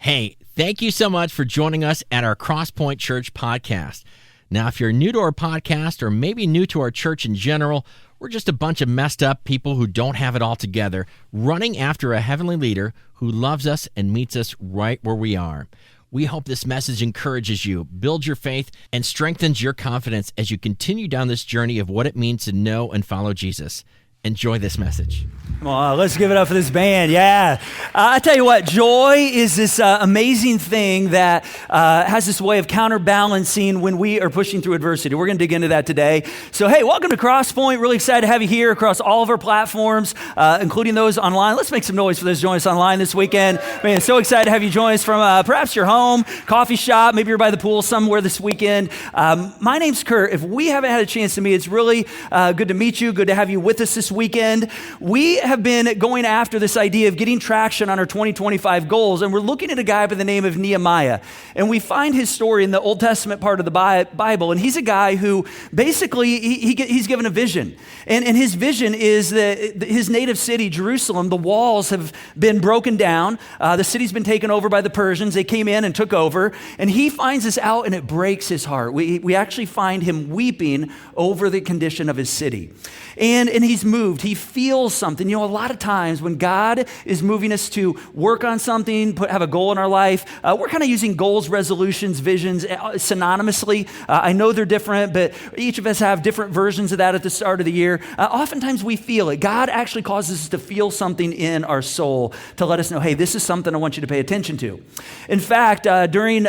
Hey, thank you so much for joining us at our Crosspoint Church podcast. Now, if you're new to our podcast or maybe new to our church in general, we're just a bunch of messed up people who don't have it all together, running after a heavenly leader who loves us and meets us right where we are. We hope this message encourages you, builds your faith, and strengthens your confidence as you continue down this journey of what it means to know and follow Jesus. Enjoy this message. Come on, let's give it up for this band. Yeah. I tell you what, joy is this amazing thing that has this way of counterbalancing when we are pushing through adversity. We're going to dig into that today. So, hey, welcome to Crosspoint. Really excited to have you here across all of our platforms, including those online. Let's make some noise for those joining us online this weekend. Man, so excited to have you join us from perhaps your home, coffee shop, maybe you're by the pool somewhere this weekend. My name's Curt. If we haven't had a chance to meet, it's really good to meet you, good to have you with us this weekend. We have been going after this idea of getting traction on our 2025 goals, and we're looking at a guy by the name of Nehemiah. And we find his story in the Old Testament part of the Bible, and he's a guy who basically, he's given a vision. And his vision is that his native city, Jerusalem, the walls have been broken down. The city's been taken over by the Persians. They came in and took over, and he finds this out, and it breaks his heart. We actually find him weeping over the condition of his city. And he's moved. He feels something. You know, a lot of times when God is moving us to work on something, have a goal in our life, we're kind of using goals, resolutions, visions synonymously. I know they're different, but each of us have different versions of that at the start of the year. Oftentimes we feel it. God actually causes us to feel something in our soul to let us know, hey, this is something I want you to pay attention to. In fact, during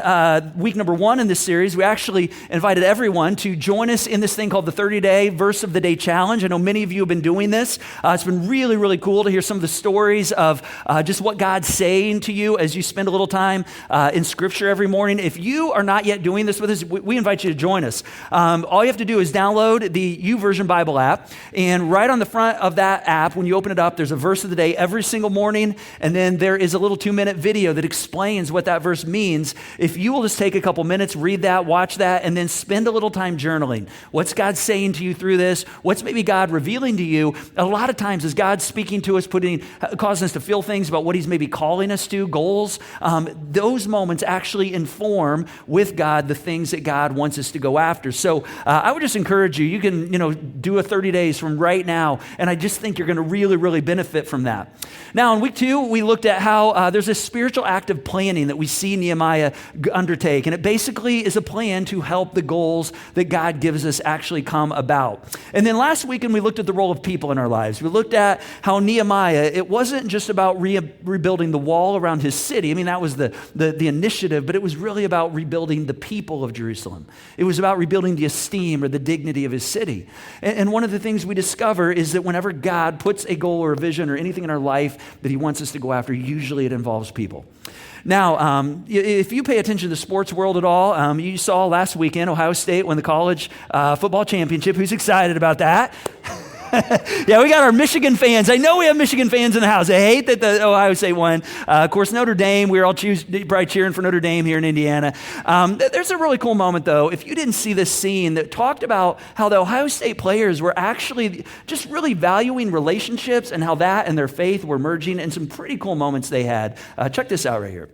week number 1 in this series, we actually invited everyone to join us in this thing called the 30-day Verse of the Day Challenge. I know many of you have been doing this. It's been really, really cool to hear some of the stories of just what God's saying to you as you spend a little time in Scripture every morning. If you are not yet doing this with us, we invite you to join us. All you have to do is download the YouVersion Bible app, and right on the front of that app, when you open it up, there's a verse of the day every single morning, and then there is a little 2-minute video that explains what that verse means. If you will just take a couple minutes, read that, watch that, and then spend a little time journaling. What's God saying to you through this? What's maybe God revealing to you? A lot of times as God's speaking to us, causing us to feel things about what he's maybe calling us to, goals, those moments actually inform with God the things that God wants us to go after. So I would just encourage you, you can do a 30 days from right now, and I just think you're going to really, really benefit from that. Now in week 2, we looked at how there's a spiritual act of planning that we see Nehemiah undertake, and it basically is a plan to help the goals that God gives us actually come about. And then last weekend we looked at the role of people in our lives. We looked at how Nehemiah, it wasn't just about rebuilding the wall around his city. I mean, that was the initiative, but it was really about rebuilding the people of Jerusalem. It was about rebuilding the esteem or the dignity of his city. And one of the things we discover is that whenever God puts a goal or a vision or anything in our life that he wants us to go after, usually it involves people. Now, if you pay attention to the sports world at all, you saw last weekend Ohio State win the college football championship. Who's excited about that? Yeah, we got our Michigan fans. I know we have Michigan fans in the house. I hate that the Ohio State won. Of course, Notre Dame, we were all probably cheering for Notre Dame here in Indiana. There's a really cool moment, though, if you didn't see this scene that talked about how the Ohio State players were actually just really valuing relationships and how that and their faith were merging, and some pretty cool moments they had. Check this out right here.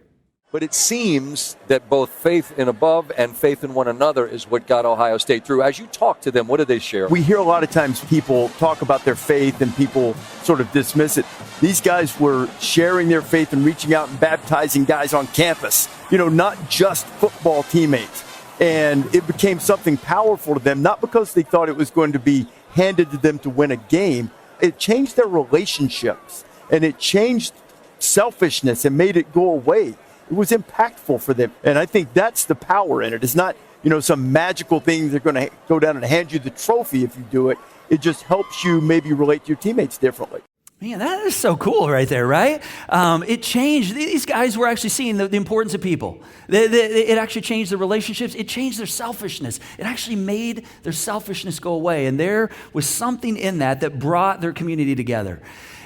But it seems that both faith in above and faith in one another is what got Ohio State through. As you talk to them, what do they share? We hear a lot of times people talk about their faith and people sort of dismiss it. These guys were sharing their faith and reaching out and baptizing guys on campus, not just football teammates. And it became something powerful to them, not because they thought it was going to be handed to them to win a game. It changed their relationships, and it changed selfishness and made it go away. It was impactful for them. And I think that's the power in it. It's not, some magical thing they're going to go down and hand you the trophy if you do it. It just helps you maybe relate to your teammates differently. Man, that is so cool right there, right? It changed. These guys were actually seeing the importance of people. It actually changed their relationships. It changed their selfishness. It actually made their selfishness go away. And there was something in that brought their community together.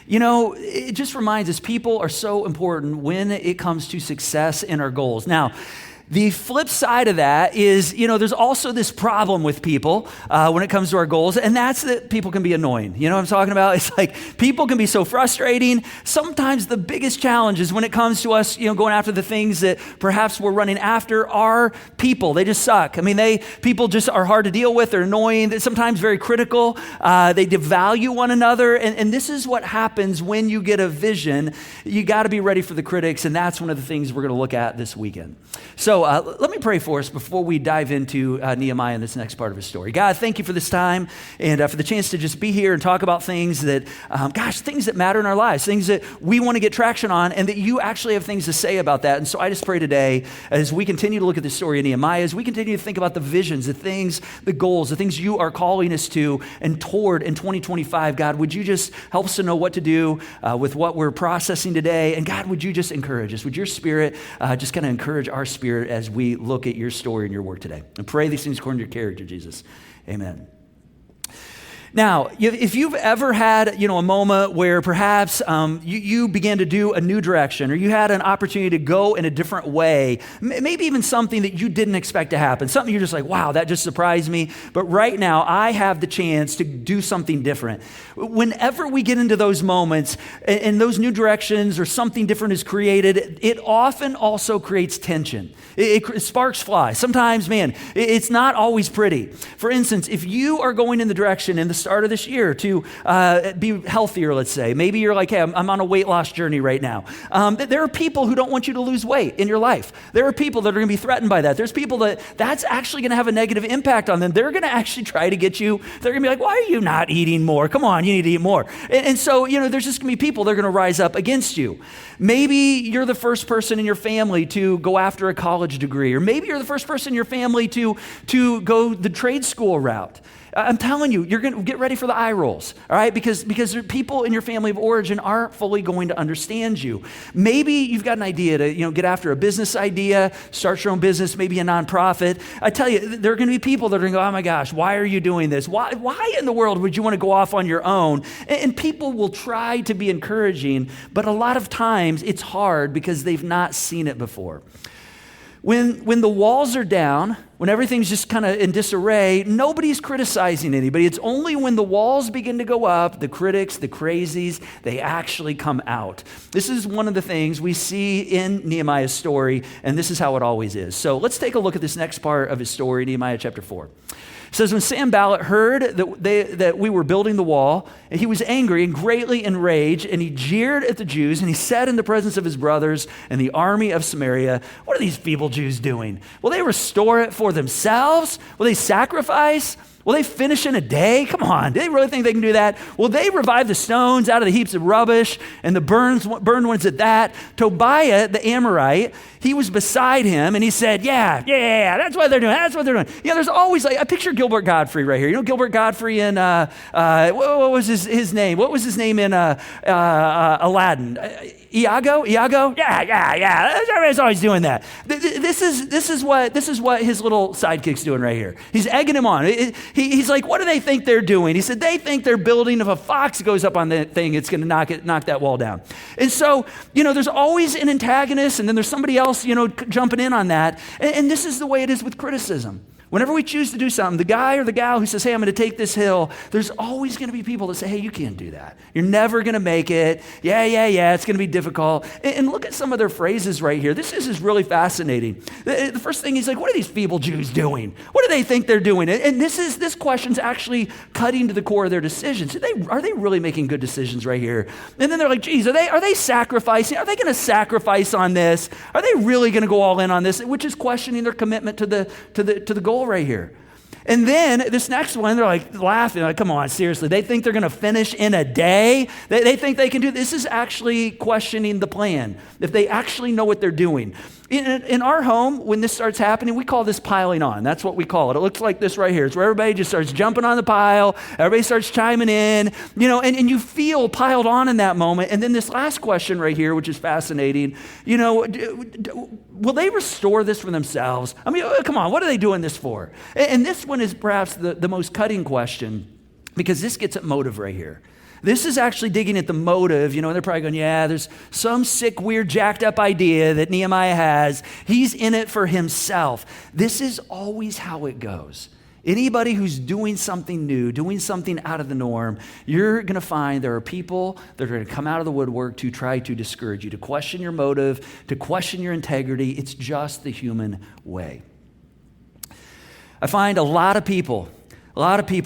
It just reminds us people are so important when it comes to success in our goals. Now, The flip side of that is, there's also this problem with people when it comes to our goals, and that's that people can be annoying. You know what I'm talking about? It's like people can be so frustrating. Sometimes the biggest challenges when it comes to us, going after the things that perhaps we're running after are people. They just suck. I mean, people just are hard to deal with. They're annoying. They're sometimes very critical. They devalue one another, and this is what happens when you get a vision. You got to be ready for the critics, and that's one of the things we're going to look at this weekend. So let me pray for us before we dive into Nehemiah and this next part of his story. God, thank you for this time and for the chance to just be here and talk about things that, things that matter in our lives, things that we want to get traction on, and that you actually have things to say about that. And so I just pray today, as we continue to look at the story of Nehemiah, as we continue to think about the visions, the things, the goals, the things you are calling us to and toward in 2025, God, would you just help us to know what to do with what we're processing today? And God, would you just encourage us? Would your Spirit just kind of encourage our spirit as we look at your story and your work today? And pray these things according to your character, Jesus. Amen. Now, if you've ever had, a moment where perhaps you began to do a new direction, or you had an opportunity to go in a different way, maybe even something that you didn't expect to happen, something you're just like, wow, that just surprised me. But right now, I have the chance to do something different. Whenever we get into those moments and those new directions or something different is created, it often also creates tension. It sparks fly. Sometimes, it's not always pretty. For instance, if you are going in the direction in the start of this year to be healthier, let's say. Maybe you're like, hey, I'm on a weight loss journey right now. There are people who don't want you to lose weight in your life. There are people that are going to be threatened by that. There's people that's actually going to have a negative impact on them. They're going to actually try to get you. They're going to be like, why are you not eating more? Come on, you need to eat more. And so, there's just going to be people that are going to rise up against you. Maybe you're the first person in your family to go after a college degree, or maybe you're the first person in your family to go the trade school route. I'm telling you, you're going to get ready for the eye rolls, all right? Because people in your family of origin aren't fully going to understand you. Maybe you've got an idea to, get after a business idea, start your own business, maybe a nonprofit. I tell you, there are going to be people that are going to go, oh my gosh, why are you doing this? Why in the world would you want to go off on your own? And people will try to be encouraging, but a lot of times it's hard because they've not seen it before. When the walls are down, when everything's just kind of in disarray, nobody's criticizing anybody. It's only when the walls begin to go up, the critics, the crazies, they actually come out. This is one of the things we see in Nehemiah's story, and this is how it always is. So let's take a look at this next part of his story, Nehemiah chapter 4. It says, when Sanballat heard that we were building the wall, he was angry and greatly enraged, and he jeered at the Jews, and he said in the presence of his brothers and the army of Samaria, what are these feeble Jews doing? Will they restore it for themselves? Will they sacrifice? Will they finish in a day? Come on, do they really think they can do that? Will they revive the stones out of the heaps of rubbish and the burned ones at that? Tobiah, the Amorite, he was beside him, and he said, yeah, that's what they're doing. That's what they're doing. Yeah, there's always, I picture Gilbert Godfrey right here. You know Gilbert Godfrry in, what was his name? What was his name in Aladdin? Iago? Yeah. Everybody's always doing that. This is what his little sidekick's doing right here. He's egging him on. He's like, what do they think they're doing? He said, they think they're building. If a fox goes up on that thing, it's going to knock that wall down. And so, there's always an antagonist, and then there's somebody else, jumping in on that. And this is the way it is with criticism. Whenever we choose to do something, the guy or the gal who says, hey, I'm going to take this hill, there's always going to be people that say, hey, you can't do that. You're never going to make it. Yeah, it's going to be difficult. And look at some of their phrases right here. This is really fascinating. The first thing, he's like, what are these feeble Jews doing? What do they think they're doing? And this question's actually cutting to the core of their decisions. Are they really making good decisions right here? And then they're like, geez, are they sacrificing? Are they going to sacrifice on this? Are they really going to go all in on this? Which is questioning their commitment to the goal right here. And then this next one, they're like laughing, like, come on, seriously. They think they're going to finish in a day? They think they can do this. Is actually questioning the plan, if they actually know what they're doing. In our home, when this starts happening, we call this piling on. That's what we call it. It looks like this right here. It's where everybody just starts jumping on the pile. Everybody starts chiming in, and you feel piled on in that moment. And then this last question right here, which is fascinating, will they restore this for themselves? I mean, come on, what are they doing this for? And this one is perhaps the most cutting question, because this gets at motive right here. This is actually digging at the motive, and they're probably going, yeah, there's some sick, weird, jacked up idea that Nehemiah has. He's in it for himself. This is always how it goes. Anybody who's doing something new, doing something out of the norm, you're going to find there are people that are going to come out of the woodwork to try to discourage you, to question your motive, to question your integrity. It's just the human way. I find a lot of people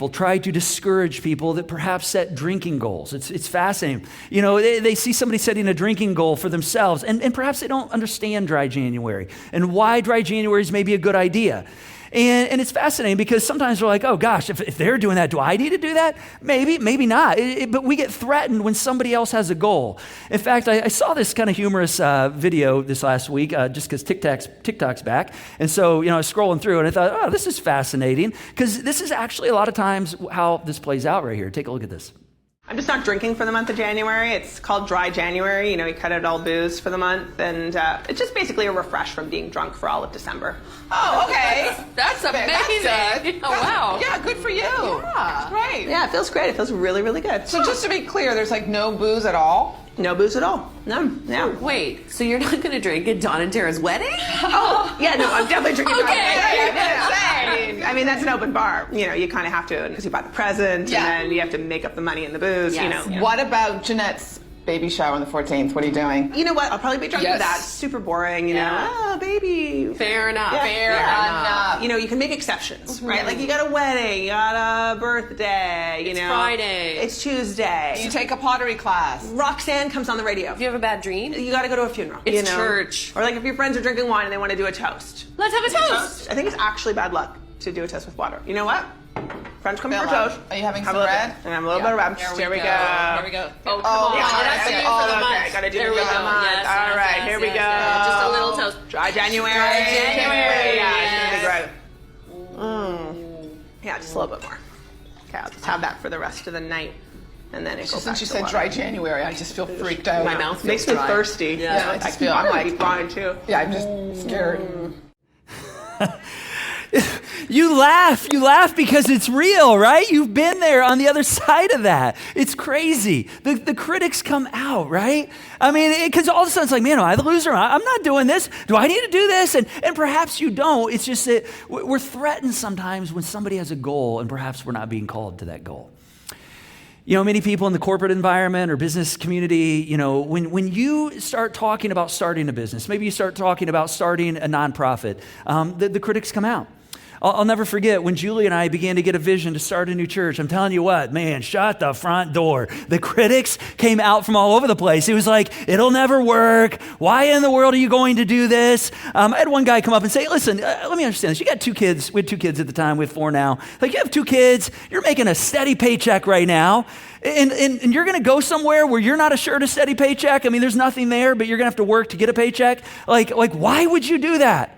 try to discourage people that perhaps set drinking goals. It's fascinating. They see somebody setting a drinking goal for themselves, and perhaps they don't understand dry January and why dry January is maybe a good idea. And it's fascinating because sometimes we're like, oh gosh, if they're doing that, do I need to do that? Maybe not. But we get threatened when somebody else has a goal. In fact, I saw this kind of humorous video this last week just because TikTok's back. And so, I was scrolling through and I thought, oh, this is fascinating because this is actually a lot of times how this plays out right here. Take a look at this. I'm just not drinking for the month of January. It's called dry January. You cut out all booze for the month. And it's just basically a refresh from being drunk for all of December. Oh, okay. That's amazing. Oh, wow. Yeah, good for you. Yeah. Great. Yeah, it feels great. It feels really, really good. So just to be clear, there's no booze at all? No booze at all. No. Yeah. Wait, so you're not going to drink at Dawn and Tara's wedding? Oh, yeah, no, I'm definitely drinking. Okay. I mean, that's an open bar. You kind of have to, because you buy the present, Yeah. and then you have to make up the money in the booze, Yes. What about Jeanette's baby shower on the 14th? What are you doing? You know what? I'll probably be drunk Yes. for that. Super boring, Yeah. Oh, baby. Fair enough. Yeah, Fair enough. You can make exceptions, right? Like you got a wedding, you got a birthday, It's Friday. It's Tuesday. You take a pottery class. Roxanne comes on the radio. Do you have a bad dream? You got to go to a funeral. It's church. Or if your friends are drinking wine and they want to do a toast. Let's have a toast. I think it's actually bad luck to do a toast with water. You know what? Friends come for Fill up. toast. Are you having Have some a little bread? bit. And I'm a little bit of rum. Here we go. Here we go. Oh, come Oh, on. yeah, That's okay. you for the Oh, month. okay. Gotta do There it we for go. the month. Yes, All right, yes, here we yes, go. yes. Just a little toast. Dry January. Dry January. Yeah, it's Yes. gonna be great. Yeah, just a little bit more. Okay, I'll just have that for the rest of the night. And then it goes back Since you to said water. dry January, I just feel freaked out. My mouth Makes feels me dry. thirsty. Yeah, I just feel- I'm like fine too. Yeah, I'm just scared. You laugh because it's real, right? You've been there on the other side of that. It's crazy. The critics come out, right? I mean, because all of a sudden it's like, man, am I the loser? I'm not doing this. Do I need to do this? And perhaps you don't. It's just that we're threatened sometimes when somebody has a goal and perhaps we're not being called to that goal. Many people in the corporate environment or business community, when you start talking about starting a business, maybe you start talking about starting a nonprofit, the critics come out. I'll never forget when Julie and I began to get a vision to start a new church. I'm telling you what, man, shut the front door. The critics came out from all over the place. It was like, it'll never work. Why in the world are you going to do this? I had one guy come up and say, listen, let me understand this. You got 2 kids. We had 2 kids at the time. We have 4 now. Like, you have 2 kids. You're making a steady paycheck right now. And you're going to go somewhere where you're not assured a steady paycheck. I mean, there's nothing there, but you're going to have to work to get a paycheck. Like, why would you do that?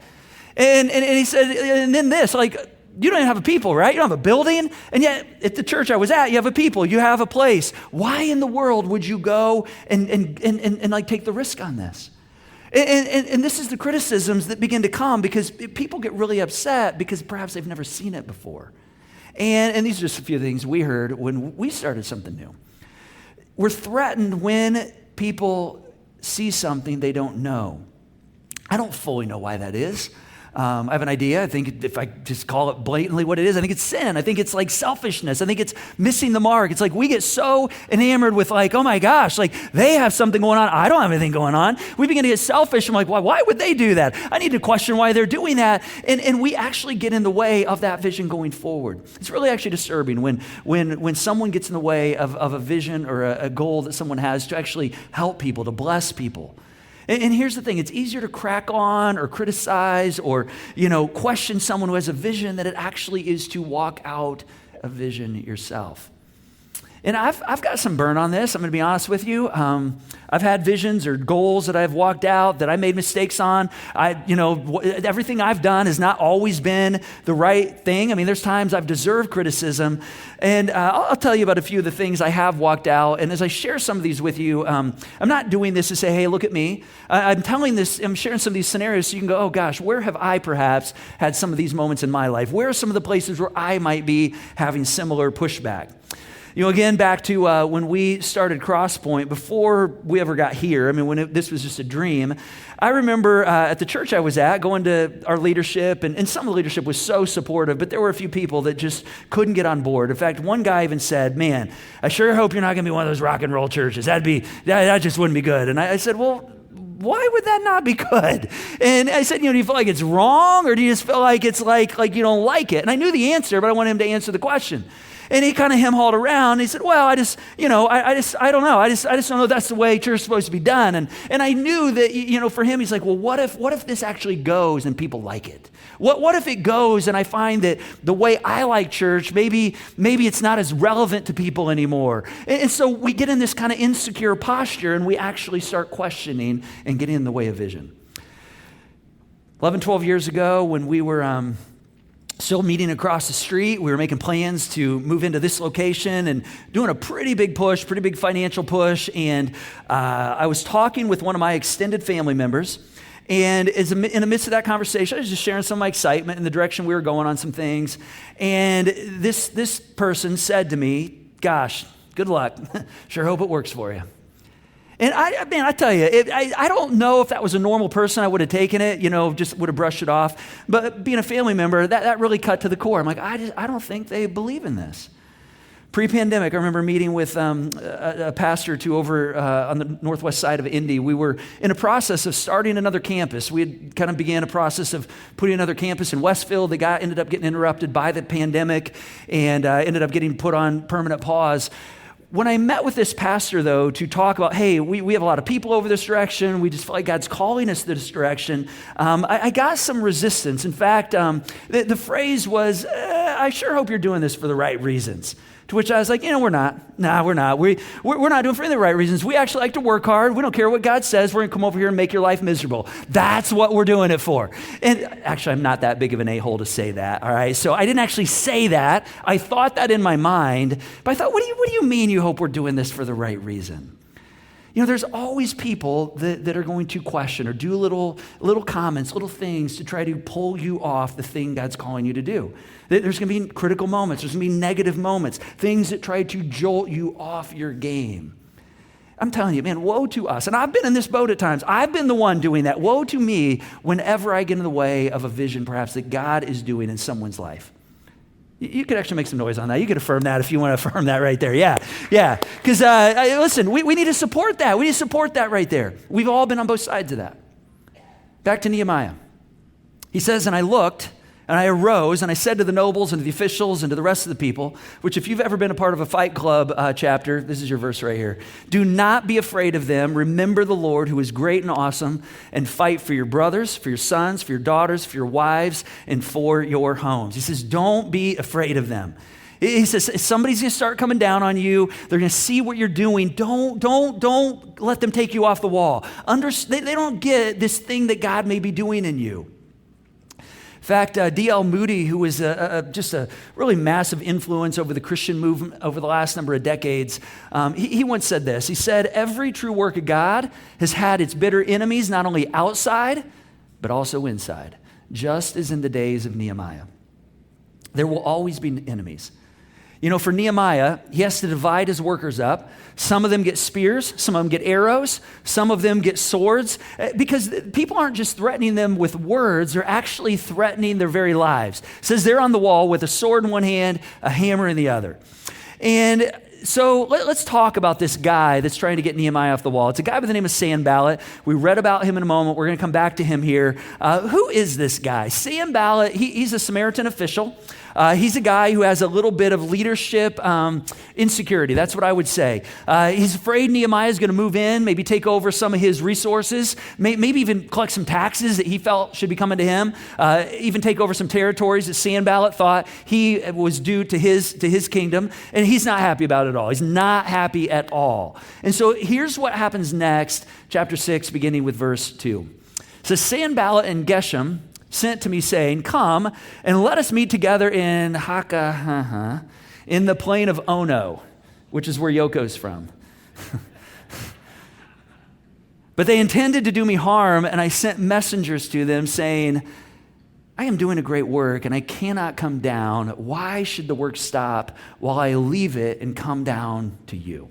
And he said, and then this, you don't even have a people, right? You don't have a building. And yet at the church I was at, you have a people, you have a place. Why in the world would you go and take the risk on this? And this is the criticisms that begin to come because people get really upset because perhaps they've never seen it before. And these are just a few things we heard when we started something new. We're threatened when people see something they don't know. I don't fully know why that is. I have an idea. I think if I just call it blatantly what it is, I think it's sin. I think it's selfishness. I think it's missing the mark. It's we get so enamored with oh my gosh, they have something going on. I don't have anything going on. We begin to get selfish. I'm why would they do that? I need to question why they're doing that. And we actually get in the way of that vision going forward. It's really actually disturbing when someone gets in the way of a vision or a goal that someone has to actually help people, to bless people. And here's the thing, it's easier to crack on or criticize or, question someone who has a vision than it actually is to walk out a vision yourself. And I've got some burn on this. I'm going to be honest with you. I've had visions or goals that I've walked out that I made mistakes on. Everything I've done has not always been the right thing. I mean, there's times I've deserved criticism. And I'll tell you about a few of the things I have walked out. And as I share some of these with you, I'm not doing this to say, hey, look at me. I'm sharing some of these scenarios so you can go, oh gosh, where have I perhaps had some of these moments in my life? Where are some of the places where I might be having similar pushback? Again, back to when we started Crosspoint, before we ever got here, I mean, this was just a dream, I remember at the church I was at, going to our leadership, and some of the leadership was so supportive, but there were a few people that just couldn't get on board. In fact, one guy even said, man, I sure hope you're not going to be one of those rock and roll churches. That just wouldn't be good. And I said, well, why would that not be good? And I said, do you feel like it's wrong, or do you just feel like it's like you don't like it? And I knew the answer, but I wanted him to answer the question. And he kind of hem-hawed around. And he said, well, I don't know. I just don't know that's the way church is supposed to be done. And I knew that, for him, he's like, well, what if this actually goes and people like it? What if it goes and I find that the way I like church, maybe it's not as relevant to people anymore. And so we get in this kind of insecure posture and we actually start questioning and getting in the way of vision. 11, 12 years ago when we were still meeting across the street, we were making plans to move into this location and doing a pretty big push, pretty big financial push. And I was talking with one of my extended family members. And in the midst of that conversation, I was just sharing some of my excitement in the direction we were going on some things. And this person said to me, gosh, good luck. Sure hope it works for you. And I tell you, I don't know if that was a normal person, I would have taken it, just would have brushed it off. But being a family member, that really cut to the core. I'm like, I don't think they believe in this. Pre-pandemic, I remember meeting with a pastor or two over on the northwest side of Indy. We were in a process of starting another campus. We had kind of began a process of putting another campus in Westfield. The ended up getting interrupted by the pandemic and ended up getting put on permanent pause. When I met with this pastor, though, to talk about, hey, we have a lot of people over this direction. We just feel like God's calling us this direction. I got some resistance. In fact, the phrase was, I sure hope you're doing this for the right reasons. To which I was like, we're not. Nah, we're not. We're not doing it for the right reasons. We actually like to work hard. We don't care what God says. We're going to come over here and make your life miserable. That's what we're doing it for. And actually, I'm not that big of an a-hole to say that, all right? So I didn't actually say that. I thought that in my mind. But I thought, what do you mean you hope we're doing this for the right reason? There's always people that are going to question or do little comments, little things to try to pull you off the thing God's calling you to do. There's going to be critical moments. There's going to be negative moments, things that try to jolt you off your game. I'm telling you, man, woe to us. And I've been in this boat at times. I've been the one doing that. Woe to me whenever I get in the way of a vision, perhaps, that God is doing in someone's life. You could actually make some noise on that. You could affirm that if you want to affirm that right there. Yeah. Because, listen, we need to support that. We need to support that right there. We've all been on both sides of that. Back to Nehemiah. He says, and I looked, and I arose, and I said to the nobles and to the officials and to the rest of the people, which if you've ever been a part of a Fight Club chapter, this is your verse right here. Do not be afraid of them. Remember the Lord who is great and awesome, and fight for your brothers, for your sons, for your daughters, for your wives, and for your homes. He says, don't be afraid of them. He says, if somebody's going to start coming down on you, they're going to see what you're doing. Don't let them take you off the wall. They don't get this thing that God may be doing in you. In fact, D.L. Moody, who was just a really massive influence over the Christian movement over the last number of decades, he once said this. He said, every true work of God has had its bitter enemies, not only outside, but also inside, just as in the days of Nehemiah. There will always be enemies. For Nehemiah, he has to divide his workers up. Some of them get spears, some of them get arrows, some of them get swords, because people aren't just threatening them with words, they're actually threatening their very lives. It says they're on the wall with a sword in one hand, a hammer in the other. And so let's talk about this guy that's trying to get Nehemiah off the wall. It's a guy by the name of Sanballat. We read about him in a moment. We're going to come back to him here. Who is this guy? Sanballat, he's a Samaritan official. He's a guy who has a little bit of leadership insecurity. That's what I would say. He's afraid Nehemiah is going to move in, maybe take over some of his resources, maybe even collect some taxes that he felt should be coming to him, even take over some territories that Sanballat thought he was due to his kingdom. And he's not happy about it at all. He's not happy at all. And so here's what happens next, chapter 6, beginning with verse 2. It says, Sanballat and Geshem sent to me saying, come and let us meet together in Haka, in the plain of Ono, which is where Yoko's from. But they intended to do me harm, and I sent messengers to them saying, I am doing a great work and I cannot come down. Why should the work stop while I leave it and come down to you?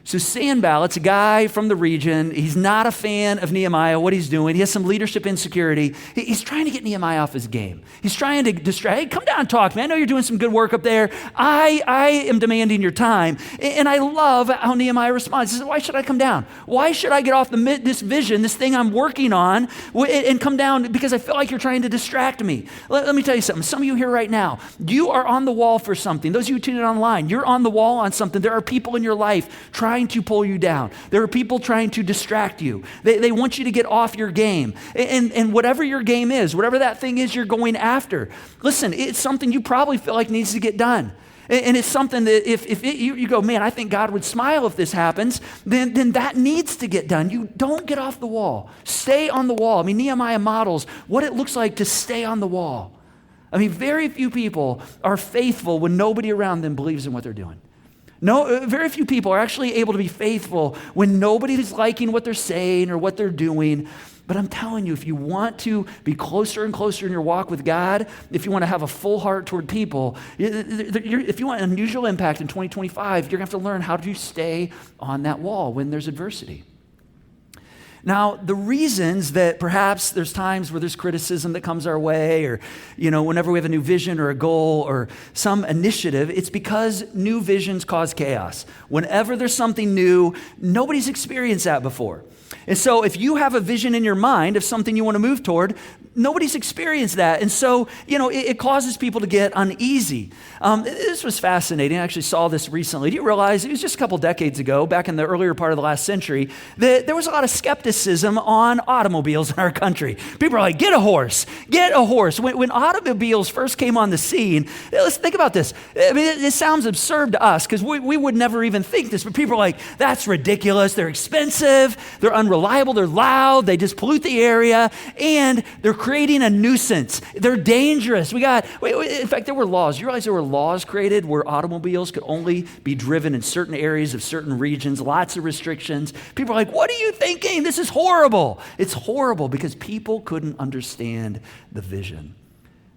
So Sanballat's a guy from the region. He's not a fan of Nehemiah, what he's doing. He has some leadership insecurity. He's trying to get Nehemiah off his game. He's trying to distract. Hey, come down and talk, man. I know you're doing some good work up there. I am demanding your time. And I love how Nehemiah responds. He says, why should I come down? Why should I get off this vision, this thing I'm working on, and come down because I feel like you're trying to distract me? Let me tell you something. Some of you here right now, you are on the wall for something. Those of you who tuned in online, you're on the wall on something. There are people in your life trying to pull you down. There are people trying to distract you. They want you to get off your game. And whatever your game is, whatever that thing is you're going after, listen, it's something you probably feel like needs to get done. And it's something that if you go, man, I think God would smile if this happens, then that needs to get done. You don't get off the wall. Stay on the wall. I mean, Nehemiah models what it looks like to stay on the wall. I mean, very few people are faithful when nobody around them believes in what they're doing. No, very few people are actually able to be faithful when nobody's liking what they're saying or what they're doing. But I'm telling you, if you want to be closer and closer in your walk with God, if you want to have a full heart toward people, if you want an unusual impact in 2025, you're going to have to learn how to stay on that wall when there's adversity. Now, the reasons that perhaps there's times where there's criticism that comes our way, or, whenever we have a new vision or a goal or some initiative, it's because new visions cause chaos. Whenever there's something new, nobody's experienced that before. And so if you have a vision in your mind of something you want to move toward, nobody's experienced that. And so, it causes people to get uneasy. This was fascinating. I actually saw this recently. Do you realize it was just a couple decades ago, back in the earlier part of the last century, that there was a lot of skepticism on automobiles in our country. People are like, get a horse, get a horse. When automobiles first came on the scene, let's think about this. I mean, it sounds absurd to us because we would never even think this, but people are like, that's ridiculous. They're expensive. They're unreliable. They're loud. They just pollute the area, and they're creating a nuisance. They're dangerous. In fact, there were laws. You realize there were laws created where automobiles could only be driven in certain areas of certain regions, lots of restrictions. People are like, what are you thinking? This is horrible. It's horrible because people couldn't understand the vision.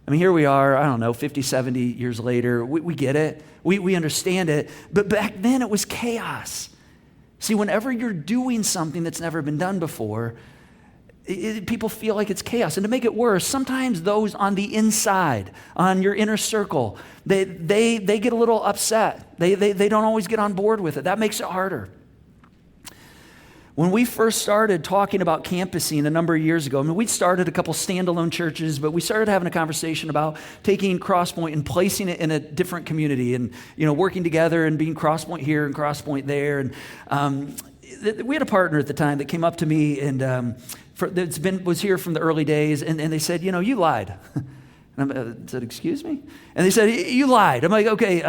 I mean, here we are, I don't know, 50, 70 years later. We get it. We understand it. But back then it was chaos. See, whenever you're doing something that's never been done before, people feel like it's chaos. And to make it worse, sometimes those on the inside, on your inner circle, they get a little upset. They don't always get on board with it. That makes it harder. When we first started talking about campusing a number of years ago, we'd started a couple standalone churches, but we started having a conversation about taking Crosspoint and placing it in a different community and, working together and being Crosspoint here and Crosspoint there. And we had a partner at the time that came up to me and was here from the early days, and they said, you lied. And I said, excuse me? And they said, you lied. I'm like, okay,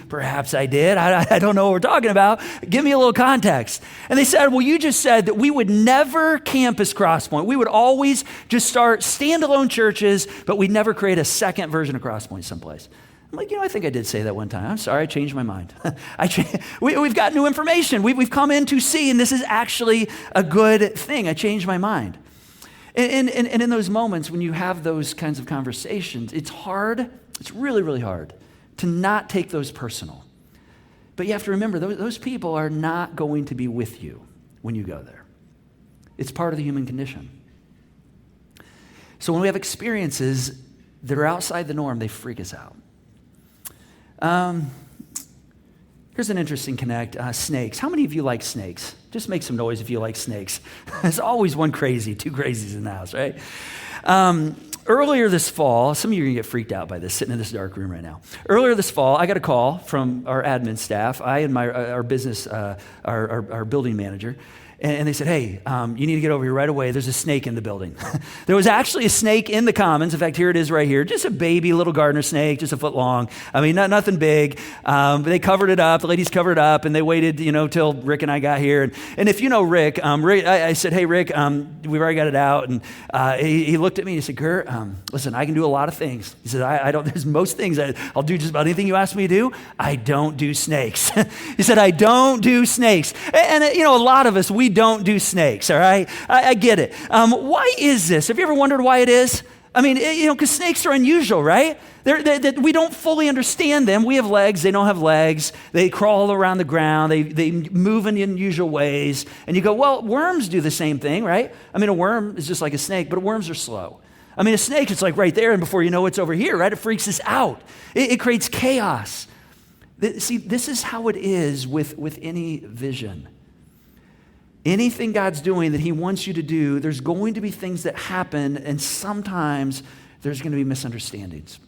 perhaps I did. I don't know what we're talking about. Give me a little context. And they said, well, you just said that we would never campus Crosspoint. We would always just start standalone churches, but we'd never create a second version of Crosspoint someplace. I'm like, I think I did say that one time. I'm sorry, I changed my mind. We've got new information. We've come in to see, and this is actually a good thing. I changed my mind. And in those moments when you have those kinds of conversations, it's hard, it's really, really hard to not take those personal. But you have to remember, those people are not going to be with you when you go there. It's part of the human condition. So when we have experiences that are outside the norm, they freak us out. Here's an interesting connect, snakes. How many of you like snakes? Just make some noise if you like snakes. There's always one crazy, two crazies in the house, right? Earlier this fall, some of you are going to get freaked out by this, sitting in this dark room right now. Earlier this fall, I got a call from our admin staff, I and our business, our building manager, and they said, hey, you need to get over here right away. There's a snake in the building. There was actually a snake in the commons. In fact, here it is right here. Just a baby little gardener snake, just a foot long. I mean, nothing big. But they covered it up. The ladies covered it up, and they waited, till Rick and I got here. And if you know Rick, I said, hey, Rick, we've already got it out. And he looked at me and he said, Curt, listen, I can do a lot of things. He said, I don't, there's most things. I'll do just about anything you ask me to do. I don't do snakes. He said, I don't do snakes. And a lot of us, we don't do snakes, all right? I get it. Why is this? Have you ever wondered why it is? I mean, because snakes are unusual, right? We don't fully understand them. We have legs. They don't have legs. They crawl around the ground. They move in unusual ways. And you go, well, worms do the same thing, right? I mean, a worm is just like a snake, but worms are slow. I mean, a snake, it's like right there, and before you know it's over here, right? It freaks us out. It creates chaos. See, this is how it is with any vision. Anything God's doing that he wants you to do, there's going to be things that happen, and sometimes there's going to be misunderstandings.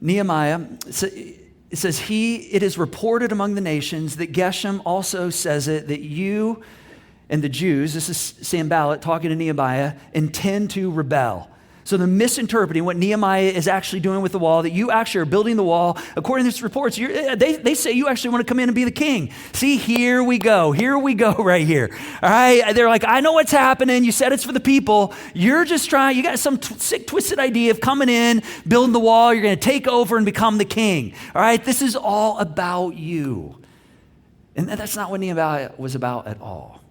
Nehemiah, it says, it is reported among the nations that Geshem also says it, that you and the Jews, this is Sanballat talking to Nehemiah, intend to rebel. So they're misinterpreting what Nehemiah is actually doing with the wall, that you actually are building the wall. According to these reports, they say you actually want to come in and be the king. See, here we go right here. All right, they're like, I know what's happening. You said it's for the people. You're just trying, you got some sick, twisted idea of coming in, building the wall. You're going to take over and become the king. All right, this is all about you. And that's not what Nehemiah was about at all.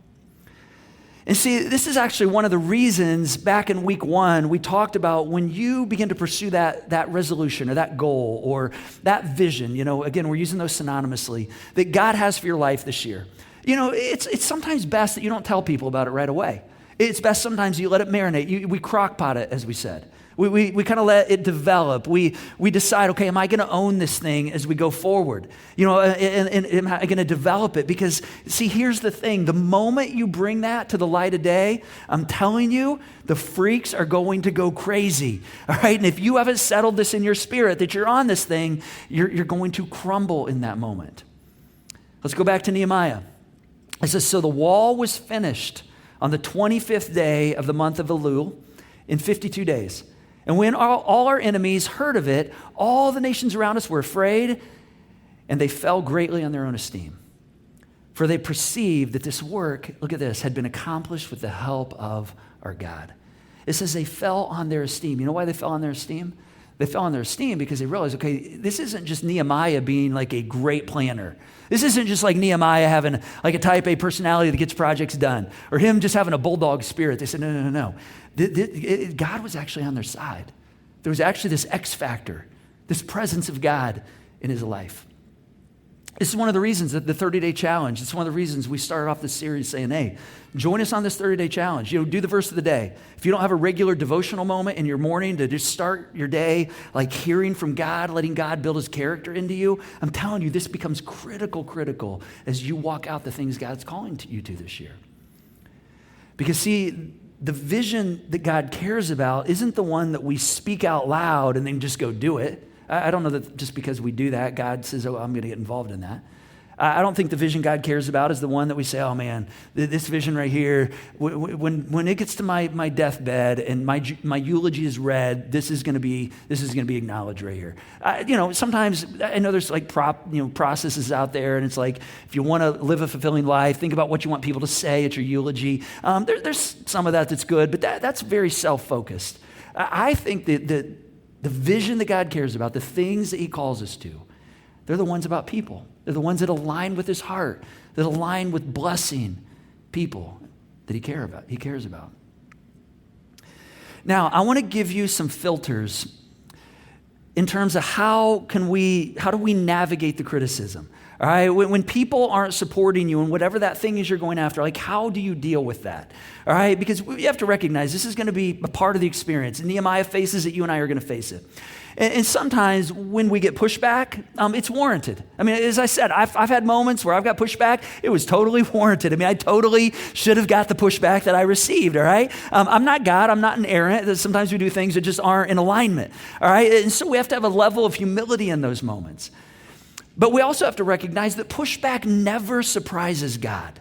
And see, this is actually one of the reasons back in week 1, we talked about when you begin to pursue that resolution or that goal or that vision, again, we're using those synonymously, that God has for your life this year. It's sometimes best that you don't tell people about it right away. It's best sometimes you let it marinate. We crock pot it, as we said. We kind of let it develop. We decide, okay, am I going to own this thing as we go forward? And am I going to develop it? Because, see, here's the thing. The moment you bring that to the light of day, I'm telling you, the freaks are going to go crazy, all right? And if you haven't settled this in your spirit that you're on this thing, you're going to crumble in that moment. Let's go back to Nehemiah. It says, so the wall was finished on the 25th day of the month of Elul in 52 days. And when all our enemies heard of it, all the nations around us were afraid, and they fell greatly on their own esteem. For they perceived that this work, look at this, had been accomplished with the help of our God. It says they fell on their esteem. You know why they fell on their esteem? They fell on their esteem because they realized, okay, this isn't just Nehemiah being like a great planner. This isn't just like Nehemiah having like a type A personality that gets projects done, or him just having a bulldog spirit. They said, no. God was actually on their side. There was actually this X factor, this presence of God in his life. This is one of the reasons that the 30-day challenge, it's one of the reasons we started off this series saying, hey, join us on this 30-day challenge. Do the verse of the day. If you don't have a regular devotional moment in your morning to just start your day like hearing from God, letting God build his character into you, I'm telling you, this becomes critical as you walk out the things God's calling you to this year. Because see, the vision that God cares about isn't the one that we speak out loud and then just go do it. I don't know that just because we do that, God says, oh, I'm going to get involved in that. I don't think the vision God cares about is the one that we say, oh man, this vision right here, when it gets to my deathbed and my eulogy is read, this is going to be acknowledged right here. Sometimes I know there's like processes out there, and it's like if you want to live a fulfilling life, think about what you want people to say at your eulogy. There's some of that's good, but that's very self-focused. I think that the vision that God cares about, the things that he calls us to, they're the ones about people. They're the ones that align with his heart, that align with blessing people that he cares about. Now, I want to give you some filters in terms of how do we navigate the criticism? All right, when people aren't supporting you and whatever that thing is you're going after, like how do you deal with that? All right, because you have to recognize this is going to be a part of the experience. Nehemiah faces it, you and I are going to face it. And sometimes when we get pushback, it's warranted. I mean, as I said, I've had moments where I've got pushback. It was totally warranted. I mean, I totally should have got the pushback that I received, all right? I'm not God. I'm not inerrant. Sometimes we do things that just aren't in alignment, all right? And so we have to have a level of humility in those moments. But we also have to recognize that pushback never surprises God.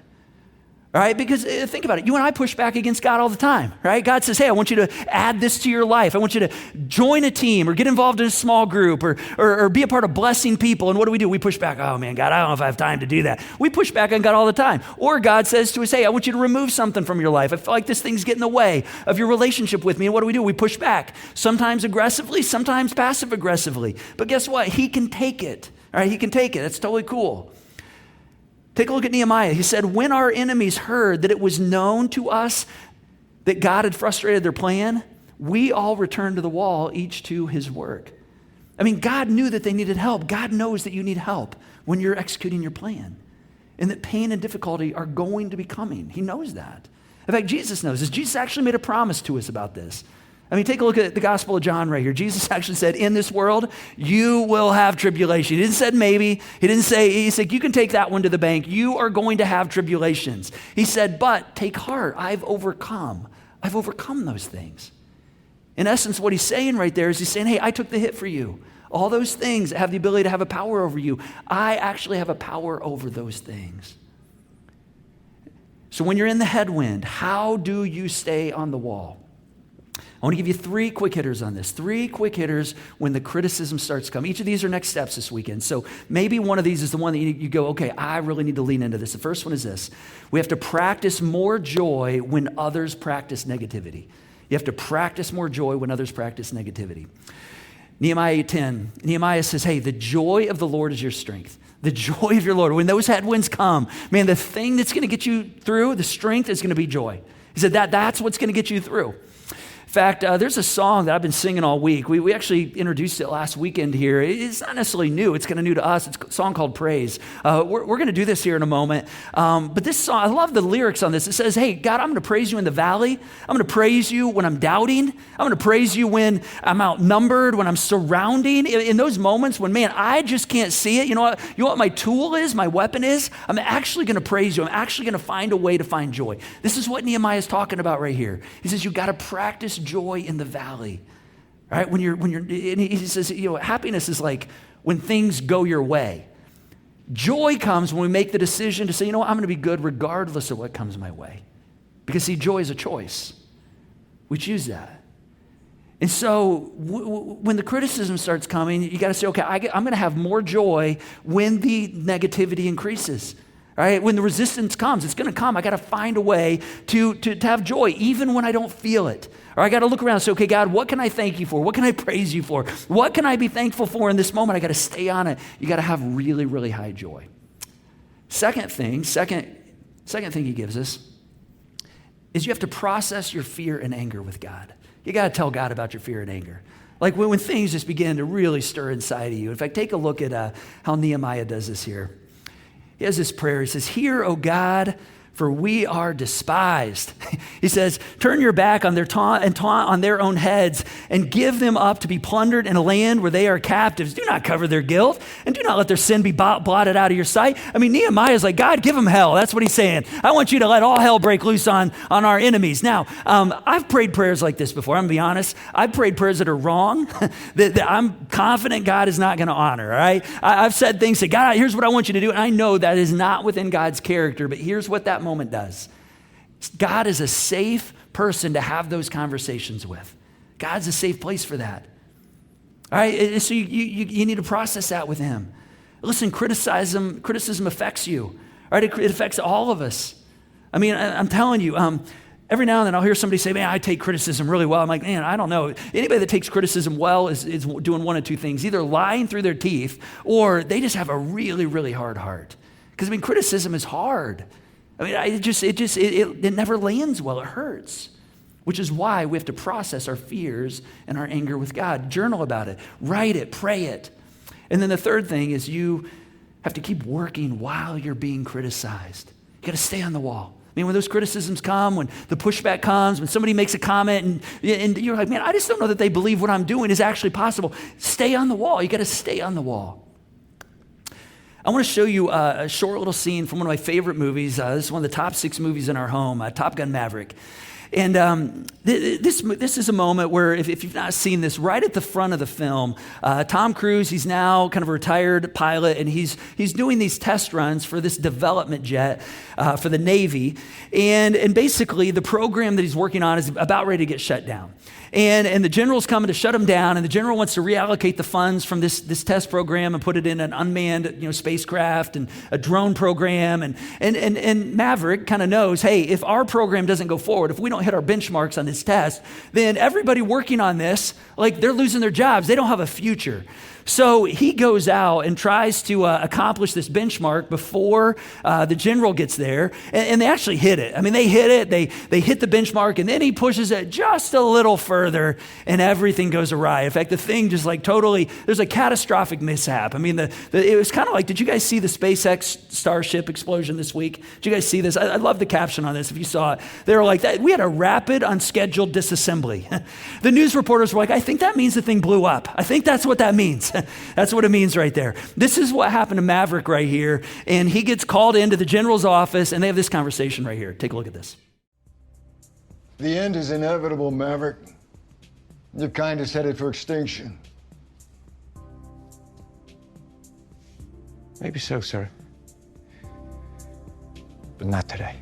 All right, because think about it. You and I push back against God all the time, right? God says, hey, I want you to add this to your life. I want you to join a team or get involved in a small group or be a part of blessing people. And what do? We push back. Oh, man, God, I don't know if I have time to do that. We push back on God all the time. Or God says to us, hey, I want you to remove something from your life. I feel like this thing's getting in the way of your relationship with me. And what do? We push back. Sometimes aggressively, sometimes passive aggressively. But guess what? He can take it. All right, he can take it. That's totally cool. Take a look at Nehemiah. He said, when our enemies heard that it was known to us that God had frustrated their plan, we all returned to the wall, each to his work. I mean, God knew that they needed help. God knows that you need help when you're executing your plan, and that pain and difficulty are going to be coming. He knows that. In fact, Jesus knows this. Jesus actually made a promise to us about this. I mean, take a look at the Gospel of John right here. Jesus actually said, in this world, you will have tribulation. He didn't say maybe. He said, you can take that one to the bank. You are going to have tribulations. He said, but take heart. I've overcome those things. In essence, what he's saying right there is he's saying, hey, I took the hit for you. All those things that have the ability to have a power over you, I actually have a power over those things. So when you're in the headwind, how do you stay on the wall? I want to give you 3 quick hitters on this. 3 quick hitters when the criticism starts to come. Each of these are next steps this weekend. So maybe one of these is the one that you go, okay, I really need to lean into this. The first one is this. We have to practice more joy when others practice negativity. You have to practice more joy when others practice negativity. Nehemiah 8:10, Nehemiah says, hey, the joy of the Lord is your strength. The joy of your Lord. When those headwinds come, man, the thing that's going to get you through, the strength is going to be joy. He said that's what's going to get you through. In fact, there's a song that I've been singing all week. We actually introduced it last weekend here. It's not necessarily new. It's kind of new to us. It's a song called Praise. We're going to do this here in a moment. But this song, I love the lyrics on this. It says, hey, God, I'm going to praise you in the valley. I'm going to praise you when I'm doubting. I'm going to praise you when I'm outnumbered, when I'm surrounding. In those moments when, man, I just can't see it. You know what my tool is, my weapon is? I'm actually going to praise you. I'm actually going to find a way to find joy. This is what Nehemiah is talking about right here. He says, you've got to practice joy in the valley, right? When you're, and he says, happiness is like when things go your way. Joy comes when we make the decision to say, I'm going to be good regardless of what comes my way. Because see, joy is a choice. We choose that. And so when the criticism starts coming, you got to say, okay, I'm going to have more joy when the negativity increases. Right? When the resistance comes, it's going to come. I got to find a way to have joy, even when I don't feel it. Or I got to look around and say, okay, God, what can I thank you for? What can I praise you for? What can I be thankful for in this moment? I got to stay on it. You got to have really, really high joy. Second thing he gives us is you have to process your fear and anger with God. You got to tell God about your fear and anger. Like when things just begin to really stir inside of you. In fact, take a look at how Nehemiah does this here. He has this prayer. He says, hear, O God, for we are despised. He says, turn your back on their taunt on their own heads and give them up to be plundered in a land where they are captives. Do not cover their guilt and do not let their sin be blotted out of your sight. I mean, Nehemiah is like, God, give them hell. That's what he's saying. I want you to let all hell break loose on our enemies. Now, I've prayed prayers like this before. I'm going to be honest. I've prayed prayers that are wrong, that I'm confident God is not going to honor, all right? I've said things that, God, here's what I want you to do. And I know that is not within God's character, but here's what that moment does. God is a safe person to have those conversations with. God's a safe place for that. All right, so you need to process that with him. Listen, criticism affects you. All right, it affects all of us. I mean, I'm telling you, every now and then I'll hear somebody say, man, I take criticism really well. I'm like, man, I don't know. Anybody that takes criticism well is doing one of two things, either lying through their teeth or they just have a really, really hard heart. Because, I mean, criticism is hard. I mean, it never lands well. It hurts, which is why we have to process our fears and our anger with God. Journal about it, write it, pray it. And then the third thing is you have to keep working while you're being criticized. You got to stay on the wall. I mean, when those criticisms come, when the pushback comes, when somebody makes a comment and you're like, man, I just don't know that they believe what I'm doing is actually possible. Stay on the wall. You got to stay on the wall. I want to show you a short little scene from one of my favorite movies. This is one of the top 6 movies in our home, Top Gun Maverick. And this is a moment where, if you've not seen this, right at the front of the film, Tom Cruise, he's now kind of a retired pilot, and he's doing these test runs for this development jet for the Navy. And basically, the program that he's working on is about ready to get shut down. And the general's coming to shut him down, and the general wants to reallocate the funds from this test program and put it in an unmanned spacecraft and a drone program. And Maverick kind of knows, hey, if our program doesn't go forward, if we don't hit our benchmarks on this test, then everybody working on this, like they're losing their jobs. They don't have a future. So he goes out and tries to accomplish this benchmark before the general gets there, and they actually hit it. I mean, they hit it, they hit the benchmark, and then he pushes it just a little further, and everything goes awry. In fact, the thing just like totally, there's a catastrophic mishap. I mean, it was kind of like, did you guys see the SpaceX Starship explosion this week? Did you guys see this? I love the caption on this, if you saw it. They were like, we had a rapid, unscheduled disassembly. The news reporters were like, I think that means the thing blew up. I think that's what that means. That's what it means right there. This is what happened to Maverick right here. And he gets called into the general's office, and they have this conversation right here. Take a look at this. The end is inevitable, Maverick. Your kind is headed for extinction. Maybe so, sir. But not today.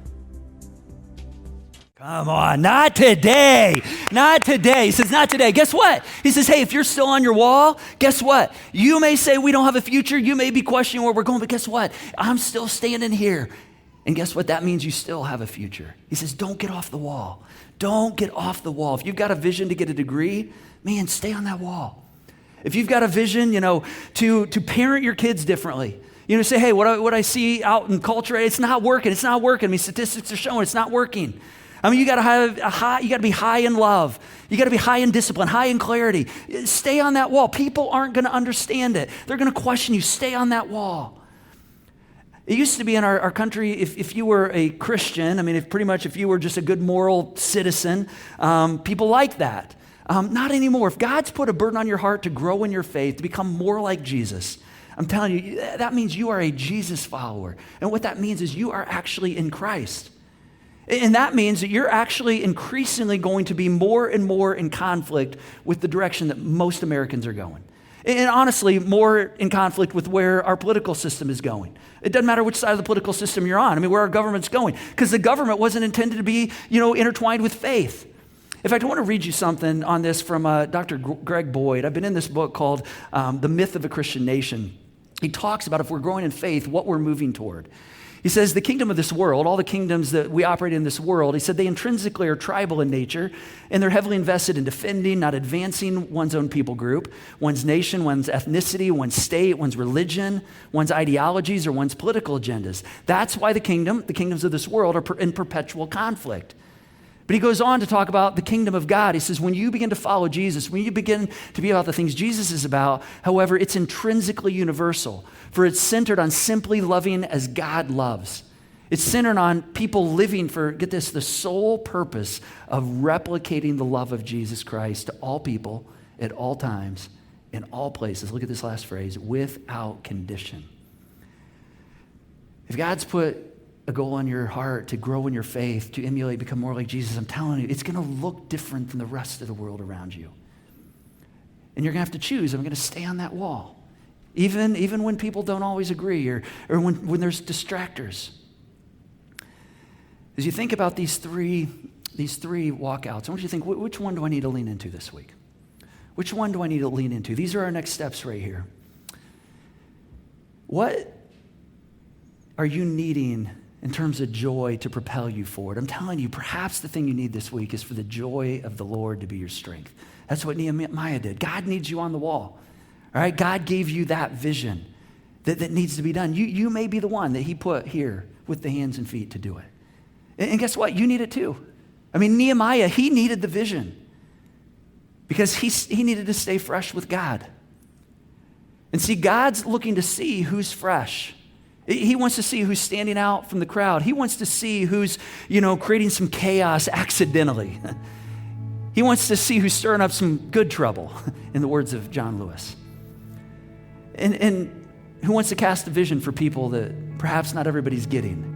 Come on, not today. Not today. He says, not today. Guess what? He says, hey, if you're still on your wall, guess what? You may say we don't have a future. You may be questioning where we're going, but guess what? I'm still standing here. And guess what? That means you still have a future. He says, don't get off the wall. Don't get off the wall. If you've got a vision to get a degree, man, stay on that wall. If you've got a vision, to parent your kids differently, say, hey, what I see out in culture, it's not working. It's not working. I mean, statistics are showing it's not working. I mean, you got to be high in love. You got to be high in discipline, high in clarity. Stay on that wall. People aren't going to understand it. They're going to question you. Stay on that wall. It used to be in our country, if you were a Christian, I mean, if you were just a good moral citizen, people like that. Not anymore. If God's put a burden on your heart to grow in your faith, to become more like Jesus, I'm telling you, that means you are a Jesus follower. And what that means is you are actually in Christ. And that means that you're actually increasingly going to be more and more in conflict with the direction that most Americans are going. And honestly, more in conflict with where our political system is going. It doesn't matter which side of the political system you're on. I mean, where our government's going. Because the government wasn't intended to be, intertwined with faith. In fact, I want to read you something on this from Dr. Greg Boyd. I've been in this book called The Myth of a Christian Nation. He talks about if we're growing in faith, what we're moving toward. He says the kingdom of this world, all the kingdoms that we operate in this world, he said they intrinsically are tribal in nature, and they're heavily invested in defending, not advancing one's own people group, one's nation, one's ethnicity, one's state, one's religion, one's ideologies, or one's political agendas. That's why the kingdoms of this world are in perpetual conflict. But he goes on to talk about the kingdom of God. He says, when you begin to follow Jesus, when you begin to be about the things Jesus is about, however, it's intrinsically universal, for it's centered on simply loving as God loves. It's centered on people living for, get this, the sole purpose of replicating the love of Jesus Christ to all people at all times, in all places. Look at this last phrase, without condition. If God's put a goal on your heart to grow in your faith, to emulate, become more like Jesus, I'm telling you, it's going to look different than the rest of the world around you. And you're going to have to choose, I'm going to stay on that wall, even when people don't always agree or when there's distractors. As you think about these three walkouts, I want you to think, which one do I need to lean into this week? Which one do I need to lean into? These are our next steps right here. What are you needing in terms of joy to propel you forward? I'm telling you, perhaps the thing you need this week is for the joy of the Lord to be your strength. That's what Nehemiah did. God needs you on the wall. All right, God gave you that vision that needs to be done. You may be the one that he put here with the hands and feet to do it. And guess what? You need it too. I mean, Nehemiah, he needed the vision because he needed to stay fresh with God. And see, God's looking to see who's fresh. He wants to see who's standing out from the crowd. He wants to see who's, creating some chaos accidentally. He wants to see who's stirring up some good trouble, in the words of John Lewis. And who wants to cast a vision for people that perhaps not everybody's getting.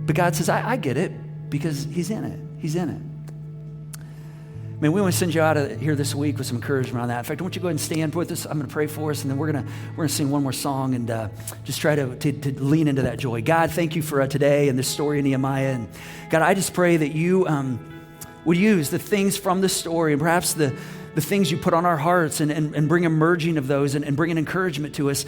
But God says, I get it because he's in it. He's in it. Man, we want to send you out of here this week with some encouragement on that. In fact, I want you to go ahead and stand with us. I'm going to pray for us, and then we're going to sing one more song and just try to lean into that joy. God, thank you for today and this story of Nehemiah. And God, I just pray that you would use the things from the story and perhaps the things you put on our hearts and bring a merging of those and bring an encouragement to us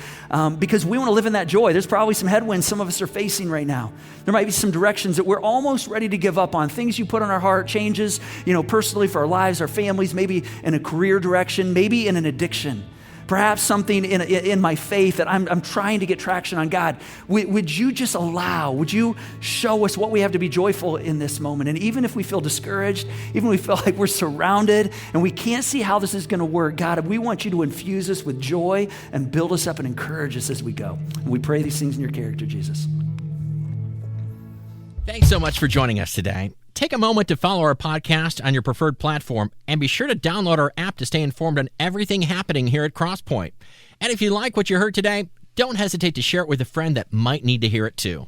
because we want to live in that joy. There's probably some headwinds some of us are facing right now. There might be some directions that we're almost ready to give up on. Things you put on our heart, changes, personally for our lives, our families, maybe in a career direction, maybe in an addiction. Perhaps something in my faith that I'm trying to get traction on. God, would you just would you show us what we have to be joyful in this moment? And even if we feel discouraged, even if we feel like we're surrounded and we can't see how this is going to work, God, we want you to infuse us with joy and build us up and encourage us as we go. And we pray these things in your character, Jesus. Thanks so much for joining us today. Take a moment to follow our podcast on your preferred platform and be sure to download our app to stay informed on everything happening here at Crosspoint. And if you like what you heard today, don't hesitate to share it with a friend that might need to hear it too.